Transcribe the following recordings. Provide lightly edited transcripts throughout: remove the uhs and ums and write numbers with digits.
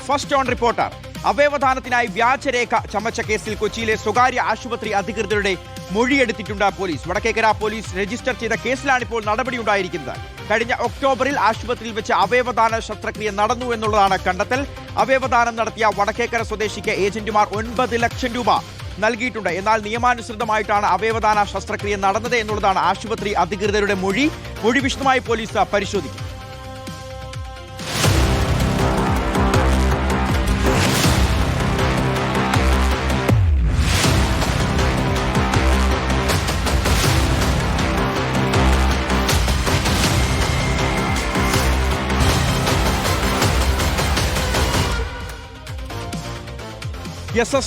First on reporter. അവയവദാനത്തിനായി വ്യാജരേഖ ചമച്ച കേസിൽ കൊച്ചിയിലെ സ്വകാര്യ ആശുപത്രി അധികൃതരുടെ മൊഴിയെടുത്തിട്ടുണ്ട് പോലീസ്. വടക്കേക്കര പോലീസ് രജിസ്റ്റർ ചെയ്ത കേസിലാണിപ്പോൾ നടപടിയുണ്ടായിരിക്കുന്നത്. കഴിഞ്ഞ ഒക്ടോബറിൽ ആശുപത്രിയിൽ വെച്ച് അവയവദാന ശസ്ത്രക്രിയ നടന്നു എന്നുള്ളതാണ് കണ്ടെത്തൽ. അവയവദാനം നടത്തിയ വടക്കേക്കര സ്വദേശിക്ക് ഏജന്റുമാർ 9 ലക്ഷം രൂപ നൽകിയിട്ടുണ്ട്. എന്നാൽ നിയമാനുസൃതമായിട്ടാണ് അവയവദാന ശസ്ത്രക്രിയ നടന്നത് എന്നുള്ളതാണ് ആശുപത്രി അധികൃതരുടെ മൊഴി. വിശദമായി പോലീസ് പരിശോധിക്കും.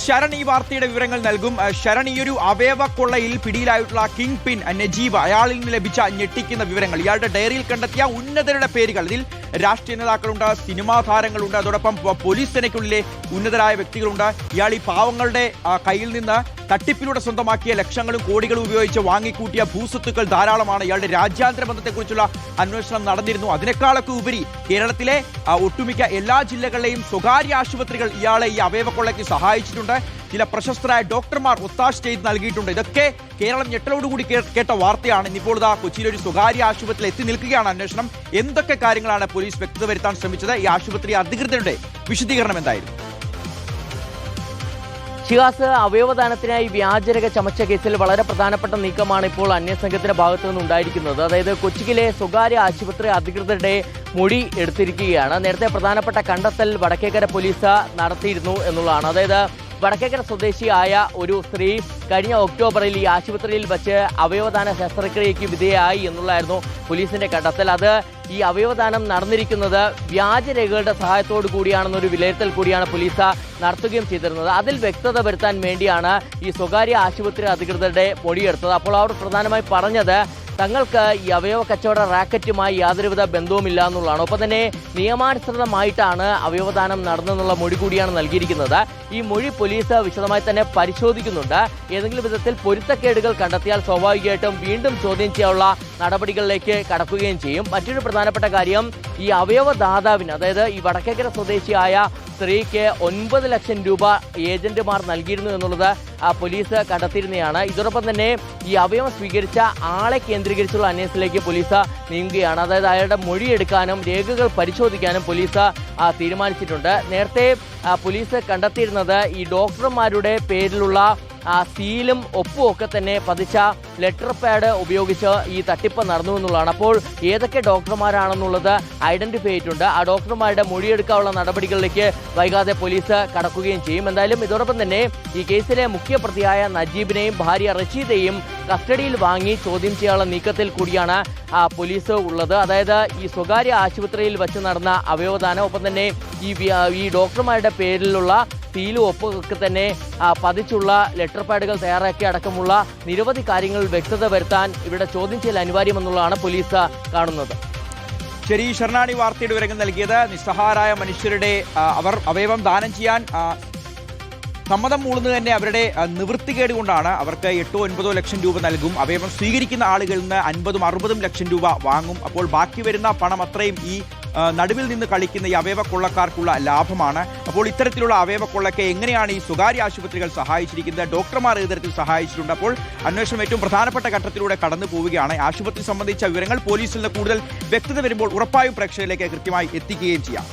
ശരണ് ഈ വാർത്തയുടെ വിവരങ്ങൾ നൽകും. ശരണ്, ഈ ഒരു അവയവ കൊള്ളയിൽ പിടിയിലായിട്ടുള്ള കിങ് പിൻ നജീബ്, അയാളിൽ നിന്ന് ലഭിച്ച ഞെട്ടിക്കുന്ന വിവരങ്ങൾ, ഇയാളുടെ ഡയറിയിൽ കണ്ടെത്തിയ ഉന്നതരുടെ പേരുകൾ, ഇതിൽ രാഷ്ട്രീയ നേതാക്കളുണ്ട്, സിനിമാ താരങ്ങളുണ്ട്, അതോടൊപ്പം പോലീസ് സേനയ്ക്കുള്ളിലെ ഉന്നതരായ വ്യക്തികളുണ്ട്. ഇയാൾ ഈ പാവങ്ങളുടെ കയ്യിൽ നിന്ന് തട്ടിപ്പിലൂടെ സ്വന്തമാക്കിയ ലക്ഷങ്ങളും കോടികളും ഉപയോഗിച്ച് വാങ്ങിക്കൂട്ടിയ ഭൂസ്വത്തുക്കൾ ധാരാളമാണ്. ഇയാളുടെ രാജ്യാന്തര ബന്ധത്തെക്കുറിച്ചുള്ള അന്വേഷണം നടന്നിരുന്നു. അതിനേക്കാളൊക്കെ ഉപരി കേരളത്തിലെ ഒട്ടുമിക്ക എല്ലാ ജില്ലകളിലെയും സ്വകാര്യ ആശുപത്രികൾ ഇയാളെ ഈ അവയവക്കൊള്ളയ്ക്ക് സഹായിച്ചിട്ടുണ്ട്. ചില പ്രശസ്തരായ ഡോക്ടർമാർ ഒത്താശ ചെയ്ത് നൽകിയിട്ടുണ്ട്. ഇതൊക്കെ കേരളം ഞെട്ടലോടുകൂടി കേട്ട വാർത്തയാണ്. ഇന്നിപ്പോൾ കൊച്ചിയിലെ ഒരു സ്വകാര്യ ആശുപത്രിയിൽ എത്തി നിൽക്കുകയാണ് അന്വേഷണം. എന്തൊക്കെ കാര്യങ്ങളാണ് പോലീസ് വ്യക്തത വരുത്താൻ ശ്രമിച്ചത്? ഈ ആശുപത്രി അധികൃതരുടെ വിശദീകരണം എന്തായിരുന്നു? ഷിഹാസ്, അവയവദാനത്തിനായി വ്യാജരേഖ ചമച്ച കേസിൽ വളരെ പ്രധാനപ്പെട്ട നീക്കമാണ് ഇപ്പോൾ അന്വേഷണത്തിന്റെ ഭാഗത്തു നിന്നുണ്ടായിരിക്കുന്നത്. അതായത് കൊച്ചിയിലെ സ്വകാര്യ ആശുപത്രി അധികൃതരുടെ മൊഴി എടുത്തിരിക്കുകയാണ്. നേരത്തെ പ്രധാനപ്പെട്ട കണ്ടെത്തൽ വടക്കേക്കര പോലീസ് നടത്തിയിരുന്നു എന്നുള്ളതാണ്. അതായത് വടക്കേക്കര സ്വദേശിയായ ഒരു സ്ത്രീ കഴിഞ്ഞ ഒക്ടോബറിൽ ഈ ആശുപത്രിയിൽ വെച്ച് അവയവദാന ശസ്ത്രക്രിയയ്ക്ക് വിധേയമായി എന്നുള്ളതായിരുന്നു പോലീസിന്റെ കണ്ടെത്തൽ. അത് ഈ അവയവദാനം നടന്നിരിക്കുന്നത് വ്യാജരേഖകളുടെ സഹായത്തോടു കൂടിയാണെന്നൊരു വിലയിരുത്തൽ കൂടിയാണ് പോലീസ് നടത്തുകയും ചെയ്തിരുന്നത്. അതിൽ വ്യക്തത വരുത്താൻ വേണ്ടിയാണ് ഈ സ്വകാര്യ ആശുപത്രി അധികൃതരുടെ മൊഴിയെടുത്തത്. അപ്പോൾ അവർ പ്രധാനമായി പറഞ്ഞത് തങ്ങൾക്ക് ഈ അവയവ കച്ചവട റാക്കറ്റുമായി യാതൊരുവിധ ബന്ധവുമില്ല എന്നുള്ളതാണ്. ഒപ്പം തന്നെ നിയമാനുസൃതമായിട്ടാണ് അവയവദാനം നടന്നെന്നുള്ള മൊഴി കൂടിയാണ് നൽകിയിരിക്കുന്നത്. ഈ മൊഴി പോലീസ് വിശദമായി തന്നെ പരിശോധിക്കുന്നുണ്ട്. ഏതെങ്കിലും വിധത്തിൽ പൊരുത്തക്കേടുകൾ കണ്ടെത്തിയാൽ സ്വാഭാവികമായിട്ടും വീണ്ടും ചോദ്യം ചെയ്യാനുള്ള നടപടികളിലേക്ക് കടക്കുകയും ചെയ്യും. മറ്റൊരു പ്രധാനപ്പെട്ട കാര്യം, ഈ അവയവദാതാവിന്, അതായത് ഈ വടക്കേക്കര സ്വദേശിയായ സ്ത്രീക്ക് 9 ലക്ഷം രൂപ ഏജന്റുമാർ നൽകിയിരുന്നു എന്നുള്ളത് പോലീസ് കണ്ടെത്തിയിരുന്നതാണ്. ഇതോടൊപ്പം തന്നെ ഈ അവയവം സ്വീകരിച്ച ആളെ കേന്ദ്രീകരിച്ചുള്ള അന്വേഷണത്തിലേക്ക് പോലീസ് നീങ്ങുകയാണ്. അതായത് അയാളുടെ മൊഴിയെടുക്കാനും രേഖകൾ പരിശോധിക്കാനും പോലീസ് തീരുമാനിച്ചിട്ടുണ്ട്. നേരത്തെ പോലീസ് കണ്ടെത്തിയിരുന്നത് ഈ ഡോക്ടർമാരുടെ പേരിലുള്ള സീലും ഒപ്പും ഒക്കെ തന്നെ പതിച്ച ലെറ്റർ പാഡ് ഉപയോഗിച്ച് ഈ തട്ടിപ്പ് നടന്നു എന്നുള്ളതാണ്. അപ്പോൾ ഏതൊക്കെ ഡോക്ടർമാരാണെന്നുള്ളത് ഐഡന്റിഫൈ ചെയ്തിട്ടുണ്ട്. ആ ഡോക്ടർമാരുടെ മൊഴിയെടുക്കാനുള്ള നടപടികളിലേക്ക് വൈകാതെ പോലീസ് കടക്കുകയും ചെയ്യും. എന്തായാലും ഇതോടൊപ്പം തന്നെ ഈ കേസിലെ മുഖ്യപ്രതിയായ നജീബിനെയും ഭാര്യ റഷീദയെയും കസ്റ്റഡിയിൽ വാങ്ങി ചോദ്യം ചെയ്യാനുള്ള നീക്കത്തിൽ കൂടിയാണ് പോലീസ് ഉള്ളത്. അതായത് ഈ സ്വകാര്യ ആശുപത്രിയിൽ വെച്ച് നടന്ന അവയവദാനം, ഒപ്പം തന്നെ ഈ ഡോക്ടർമാരുടെ പേരിലുള്ള സീലും ഒപ്പൊക്കെ തന്നെ പതിച്ചുള്ള ലെറ്റർ പാഡുകൾ തയ്യാറാക്കി അടക്കമുള്ള നിരവധി കാര്യങ്ങൾ വ്യക്തത വരുത്താൻ ഇവിടെ ചോദ്യം ചെയ്യൽ അനിവാര്യമെന്നുള്ളതാണ് പോലീസ് കാണുന്നത്. ശരി, ശരണാണി വാർത്തയുടെ വിവരങ്ങൾ നൽകിയത്. നിസ്സഹായരായ മനുഷ്യരുടെ അവർ അവയവം ദാനം ചെയ്യാൻ സമ്മതം മൂളുന്നത് തന്നെ അവരുടെ നിവൃത്തികേട് കൊണ്ടാണ്. അവർക്ക് 8-9 ലക്ഷം രൂപ നൽകും. അവയവം സ്വീകരിക്കുന്ന ആളുകളിൽ നിന്ന് 50-60 ലക്ഷം രൂപ വാങ്ങും. അപ്പോൾ ബാക്കി വരുന്ന പണം അത്രയും ഈ നടുവിൽ നിന്ന് കളിക്കുന്ന ഈ അവയവ കൊള്ളക്കാർക്കുള്ള ലാഭമാണ്. അപ്പോൾ ഇത്തരത്തിലുള്ള അവയവ കൊള്ളയ്ക്ക് എങ്ങനെയാണ് ഈ സ്വകാര്യ ആശുപത്രികൾ സഹായിച്ചിരിക്കുന്നത്? ഡോക്ടർമാർ ഏത് തരത്തിൽ സഹായിച്ചിട്ടുണ്ട്? അപ്പോൾ അന്വേഷണം ഏറ്റവും പ്രധാനപ്പെട്ട ഘട്ടത്തിലൂടെ കടന്നു പോവുകയാണ്. ആശുപത്രി സംബന്ധിച്ച വിവരങ്ങൾ പോലീസിൽ നിന്ന് കൂടുതൽ വ്യക്തത വരുമ്പോൾ ഉറപ്പായും പ്രേക്ഷകരിലേക്ക് കൃത്യമായി എത്തിക്കുകയും ചെയ്യാം.